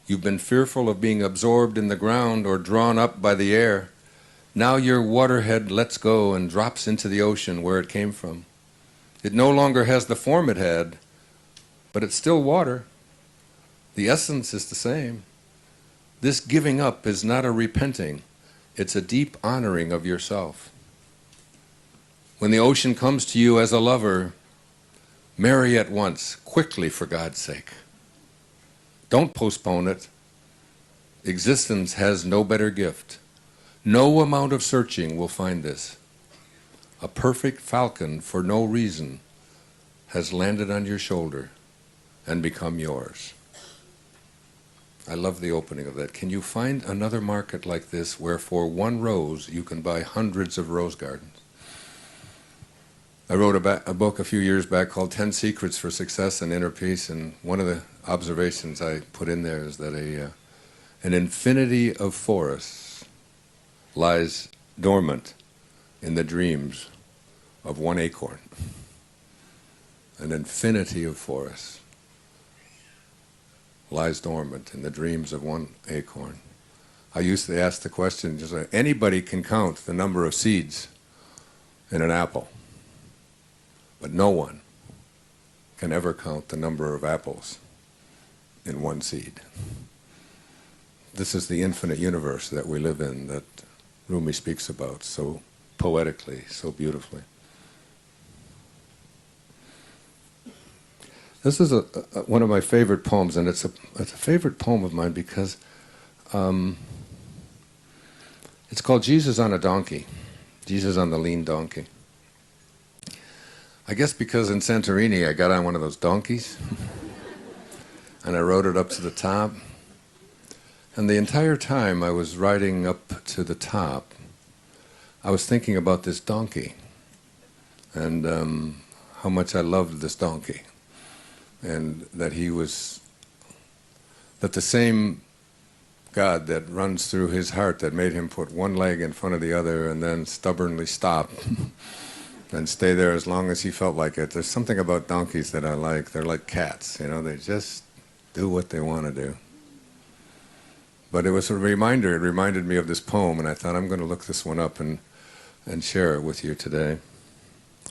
You've been fearful of being absorbed in the ground or drawn up by the air. Now your waterhead lets go and drops into the ocean where it came from. It no longer has the form it had, but it's still water. The essence is the same. This giving up is not a repenting. It's a deep honoring of yourself. When the ocean comes to you as a lover, marry at once, quickly for God's sake. Don't postpone it. Existence has no better gift. No amount of searching will find this. A perfect falcon, for no reason, has landed on your shoulder and become yours. I love the opening of that. Can you find another market like this where for one rose you can buy hundreds of rose gardens? I wrote a book a few years back called 10 Secrets for Success and Inner Peace, and one of the observations I put in there is that an infinity of forests lies dormant in the dreams of one acorn. An infinity of forests lies dormant in the dreams of one acorn. I used to ask the question, just like, anybody can count the number of seeds in an apple, but no one can ever count the number of apples in one seed. This is the infinite universe that we live in, that Rumi speaks about so poetically, so beautifully. This is one of my favorite poems, and it's a favorite poem of mine because it's called Jesus on a Donkey, Jesus on the Lean Donkey. I guess because in Santorini I got on one of those donkeys and I rode it up to the top. And the entire time I was riding up to the top, I was thinking about this donkey and how much I loved this donkey. And that that the same God that runs through his heart that made him put one leg in front of the other and then stubbornly stop and stay there as long as he felt like it. There's something about donkeys that I like. They're like cats, you know, they just do what they want to do. But it was a reminder, it reminded me of this poem, and I thought I'm going to look this one up and share it with you today.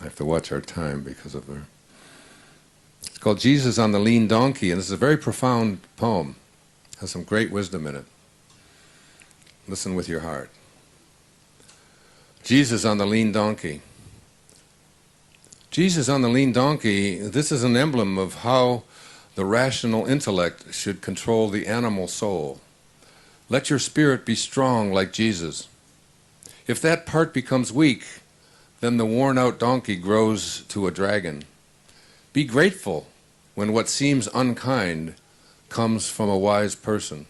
I have to watch our time because of her. It's called Jesus on the Lean Donkey, and this is a very profound poem. It has some great wisdom in it. Listen with your heart. Jesus on the Lean Donkey. Jesus on the Lean Donkey, this is an emblem of how the rational intellect should control the animal soul. Let your spirit be strong like Jesus. If that part becomes weak, then the worn-out donkey grows to a dragon. Be grateful when what seems unkind comes from a wise person.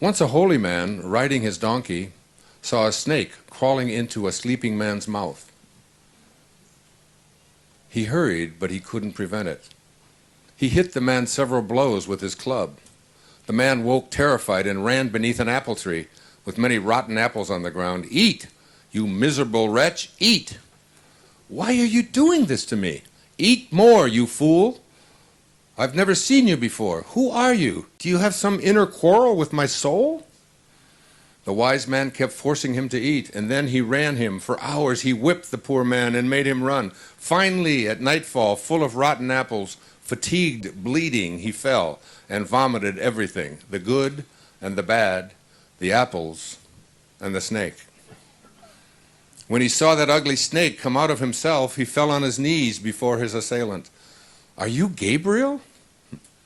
Once a holy man, riding his donkey, saw a snake crawling into a sleeping man's mouth. He hurried, but he couldn't prevent it. He hit the man several blows with his club. The man woke terrified and ran beneath an apple tree with many rotten apples on the ground. Eat, you miserable wretch, eat. Why are you doing this to me? Eat more, you fool. I've never seen you before. Who are you? Do you have some inner quarrel with my soul? The wise man kept forcing him to eat, and then he ran him. For hours he whipped the poor man and made him run. Finally, at nightfall, full of rotten apples, fatigued, bleeding, he fell and vomited everything, the good and the bad, the apples and the snake. When he saw that ugly snake come out of himself, he fell on his knees before his assailant. Are you Gabriel?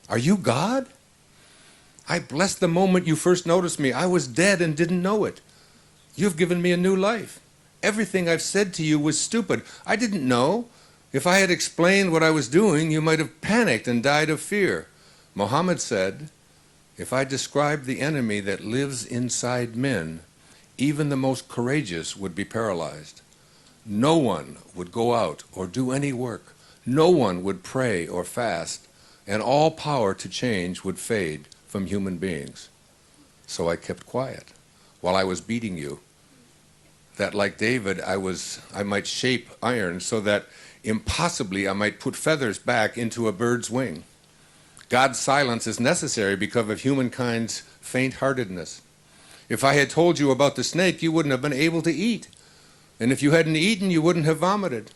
Are you God? I blessed the moment you first noticed me. I was dead and didn't know it. You've given me a new life. Everything I've said to you was stupid. I didn't know. If I had explained what I was doing, you might have panicked and died of fear. Muhammad said, if I described the enemy that lives inside men, even the most courageous would be paralyzed. No one would go out or do any work. No one would pray or fast and all power to change would fade from human beings. So I kept quiet while I was beating you, that like David I might shape iron so that impossibly I might put feathers back into a bird's wing. God's silence is necessary because of humankind's faint-heartedness. If I had told you about the snake, you wouldn't have been able to eat. And if you hadn't eaten, you wouldn't have vomited.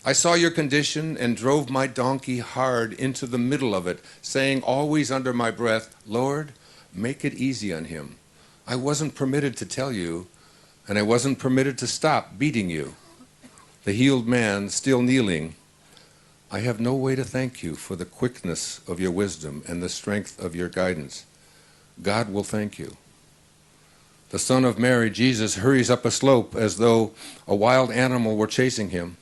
I saw your condition and drove my donkey hard into the middle of it, saying always under my breath, Lord, make it easy on him. I wasn't permitted to tell you, and I wasn't permitted to stop beating you. The healed man, still kneeling, I have no way to thank you for the quickness of your wisdom and the strength of your guidance. God will thank you. The Son of Mary, Jesus, hurries up a slope as though a wild animal were chasing him.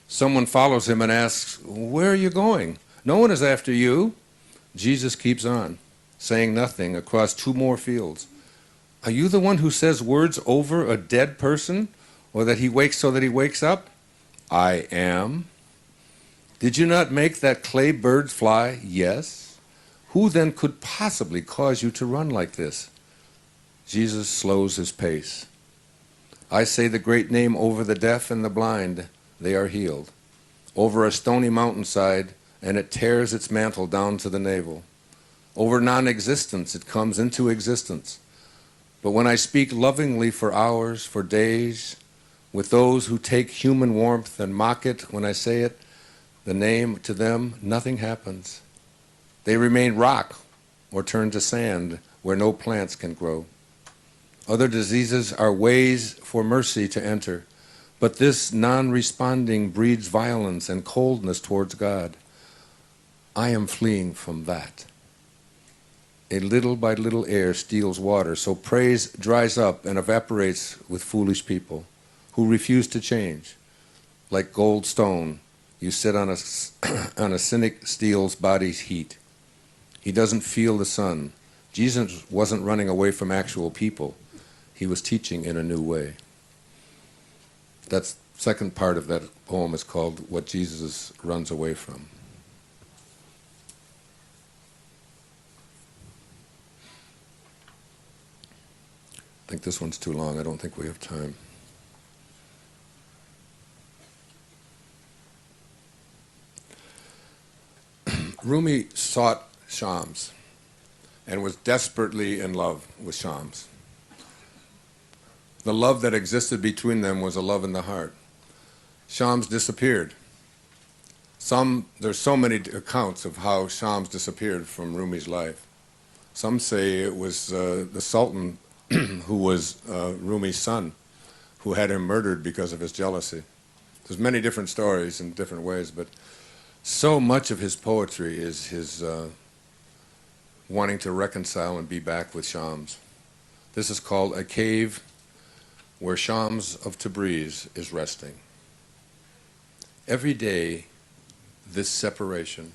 Someone follows him and asks, where are you going? No one is after you. Jesus keeps on, saying nothing, across 2 more fields. Are you the one who says words over a dead person, or that he wakes so that he wakes up? I am. Did you not make that clay bird fly? Yes. Who then could possibly cause you to run like this? Jesus slows his pace. I say the great name over the deaf and the blind, they are healed. Over a stony mountainside, and it tears its mantle down to the navel. Over non-existence, it comes into existence. But when I speak lovingly for hours, for days, with those who take human warmth and mock it when I say it, the name to them, nothing happens. They remain rock or turn to sand where no plants can grow. Other diseases are ways for mercy to enter, but this non-responding breeds violence and coldness towards God. I am fleeing from that. A little by little air steals water, so praise dries up and evaporates with foolish people who refuse to change. Like gold stone, you sit on a cynic steel's body's heat. He doesn't feel the sun. Jesus wasn't running away from actual people. He was teaching in a new way. That second part of that poem is called What Jesus Runs Away From. I think this one's too long. I don't think we have time. Rumi sought Shams and was desperately in love with Shams. The love that existed between them was a love in the heart. Shams disappeared. There's so many accounts of how Shams disappeared from Rumi's life. Some say it was the Sultan who was Rumi's son, who had him murdered because of his jealousy. There's many different stories in different ways, but so much of his poetry is his wanting to reconcile and be back with Shams. This is called A Cave Where Shams of Tabriz is Resting. Every day, this separation,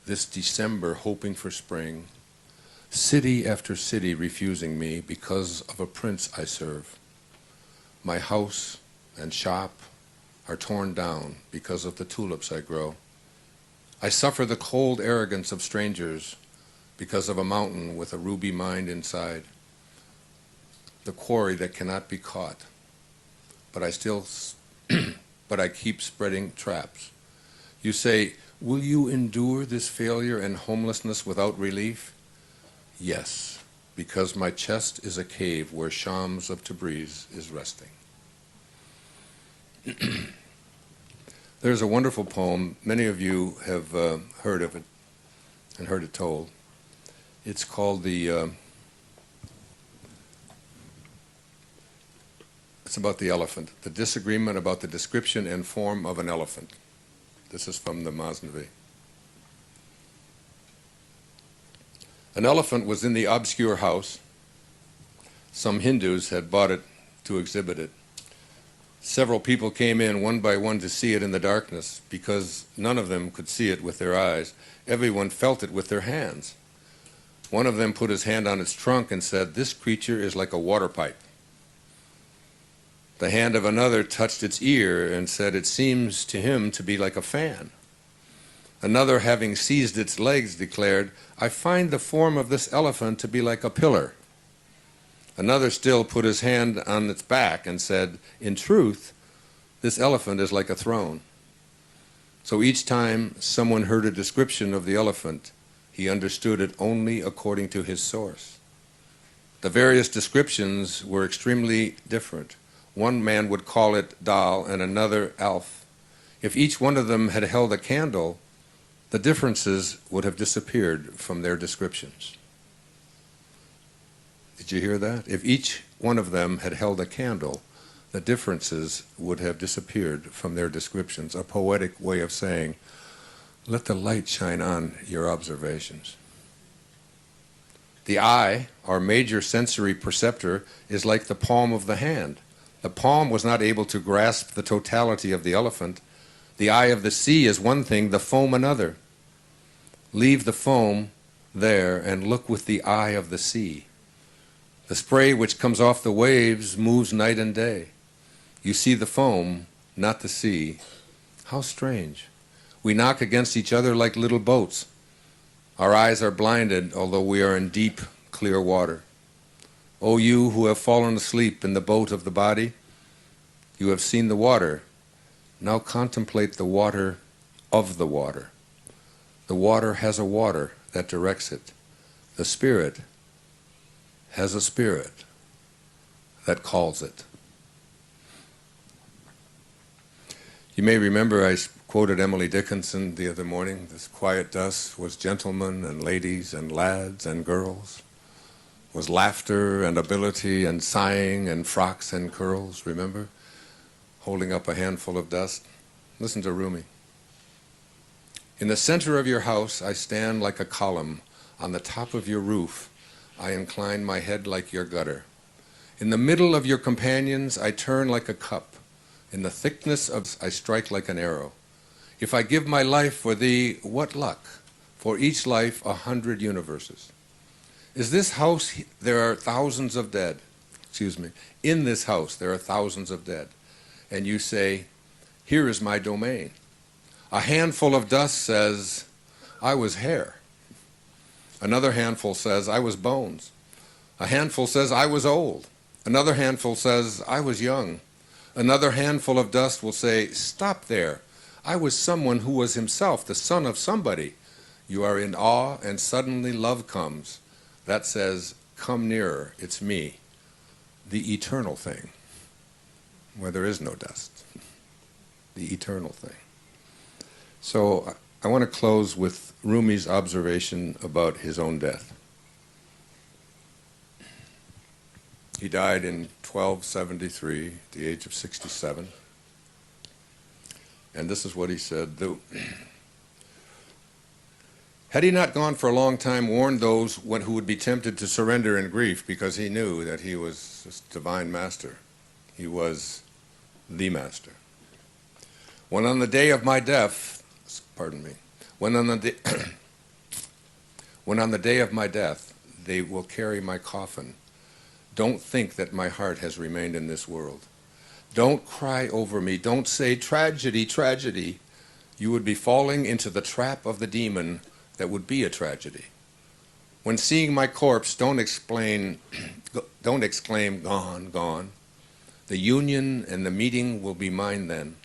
this December hoping for spring, city after city refusing me because of a prince I serve. My house and shop are torn down because of the tulips I grow. I suffer the cold arrogance of strangers because of a mountain with a ruby mine inside, the quarry that cannot be caught. But I keep spreading traps. You say, will you endure this failure and homelessness without relief? Yes, because my chest is a cave where Shams of Tabriz is resting. There's a wonderful poem. Many of you have heard of it and heard it told. It's called it's about the elephant, the disagreement about the description and form of an elephant. This is from the Masnavi. An elephant was in the obscure house. Some Hindus had bought it to exhibit it. Several people came in one by one to see it in the darkness because none of them could see it with their eyes. Everyone felt it with their hands. One of them put his hand on its trunk and said, "This creature is like a water pipe." The hand of another touched its ear and said, "It seems to him to be like a fan." Another, having seized its legs, declared, "I find the form of this elephant to be like a pillar." Another still put his hand on its back and said, "In truth, this elephant is like a throne." So each time someone heard a description of the elephant, he understood it only according to his source. The various descriptions were extremely different. One man would call it Dal and another Alf. If each one of them had held a candle, the differences would have disappeared from their descriptions. Did you hear that? If each one of them had held a candle, the differences would have disappeared from their descriptions. A poetic way of saying, let the light shine on your observations. The eye, our major sensory perceptor, is like the palm of the hand. The palm was not able to grasp the totality of the elephant. The eye of the sea is one thing, the foam another. Leave the foam there and look with the eye of the sea. The spray which comes off the waves moves night and day. You see the foam, not the sea. How strange. We knock against each other like little boats. Our eyes are blinded, although we are in deep, clear water. O you who have fallen asleep in the boat of the body, you have seen the water. Now contemplate the water of the water. The water has a water that directs it. The spirit has a spirit that calls it. You may remember I quoted Emily Dickinson the other morning. This quiet dusk was gentlemen and ladies and lads and girls, was laughter and ability and sighing and frocks and curls, remember? Holding up a handful of dust. Listen to Rumi. In the center of your house I stand like a column. On the top of your roof I incline my head like your gutter. In the middle of your companions I turn like a cup. In the thickness of I strike like an arrow. If I give my life for thee, what luck? For each life 100 universes. Is this house, there are thousands of dead. In this house there are thousands of dead. And you say, here is my domain. A handful of dust says, I was hair. Another handful says, I was bones. A handful says, I was old. Another handful says, I was young. Another handful of dust will say, stop there. I was someone who was himself the son of somebody. You are in awe and suddenly love comes. That says, come nearer, it's me, the eternal thing, where there is no dust, the eternal thing. So I want to close with Rumi's observation about his own death. He died in 1273 at the age of 67. And this is what he said. Had he not gone for a long time, warned those who would be tempted to surrender in grief, because he knew that he was this divine master. He was the master. When on the day of my death, when on the day of my death, they will carry my coffin. Don't think that my heart has remained in this world. Don't cry over me. Don't say, tragedy, tragedy. You would be falling into the trap of the demon that would be a tragedy. When seeing my corpse, don't exclaim, gone, gone. The union and the meeting will be mine then.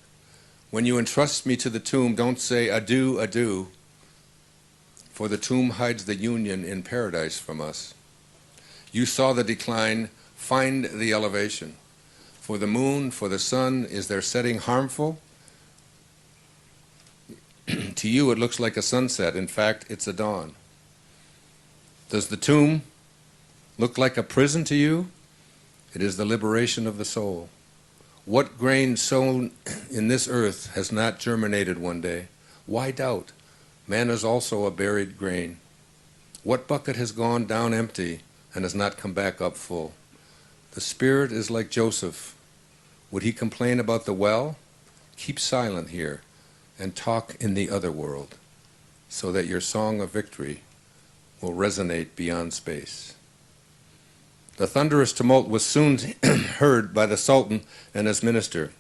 When you entrust me to the tomb, don't say, adieu, adieu, for the tomb hides the union in paradise from us. You saw the decline, find the elevation. For the moon, for the sun, is their setting harmful? To you it looks like a sunset. In fact, it's a dawn. Does the tomb look like a prison to you? It is the liberation of the soul. What grain sown in this earth has not germinated one day? Why doubt? Man is also a buried grain. What bucket has gone down empty and has not come back up full? The spirit is like Joseph. Would he complain about the well? Keep silent here and talk in the other world, so that your song of victory will resonate beyond space. The thunderous tumult was soon heard by the Sultan and his minister.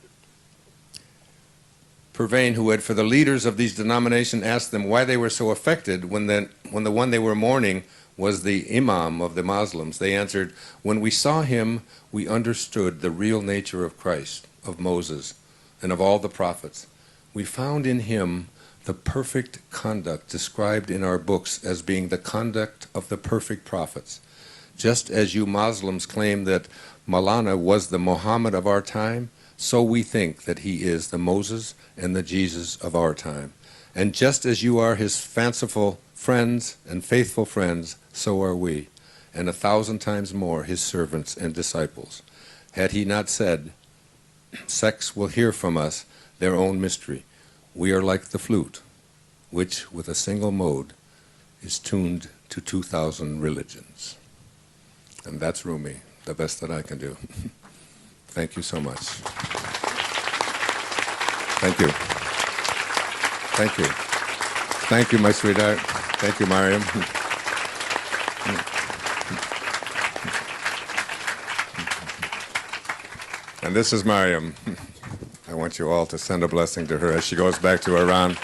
Purvain, who had for the leaders of these denominations asked them why they were so affected when the one they were mourning was the Imam of the Muslims. They answered, when we saw him, we understood the real nature of Christ, of Moses, and of all the prophets. We found in him the perfect conduct described in our books as being the conduct of the perfect prophets. Just as you Muslims claim that Maulana was the Muhammad of our time, so we think that he is the Moses and the Jesus of our time. And just as you are his fanciful friends and faithful friends, so are we, and 1,000 times more his servants and disciples. Had he not said, sects will hear from us their own mystery. We are like the flute, which with a single mode is tuned to 2,000 religions. And that's Rumi, the best that I can do. Thank you so much. Thank you. Thank you. Thank you, my sweetheart. Thank you, Mariam. And this is Mariam. I want you all to send a blessing to her as she goes back to Iran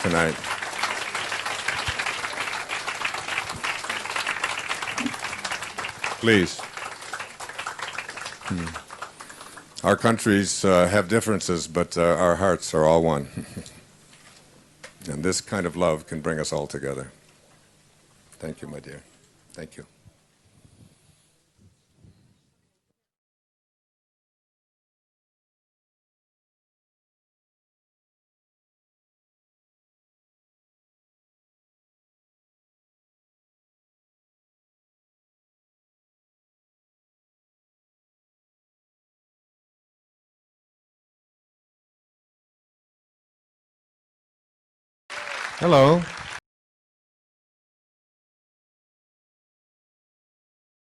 tonight. Please. Our countries have differences, but our hearts are all one. And this kind of love can bring us all together. Thank you, my dear. Thank you. Hello.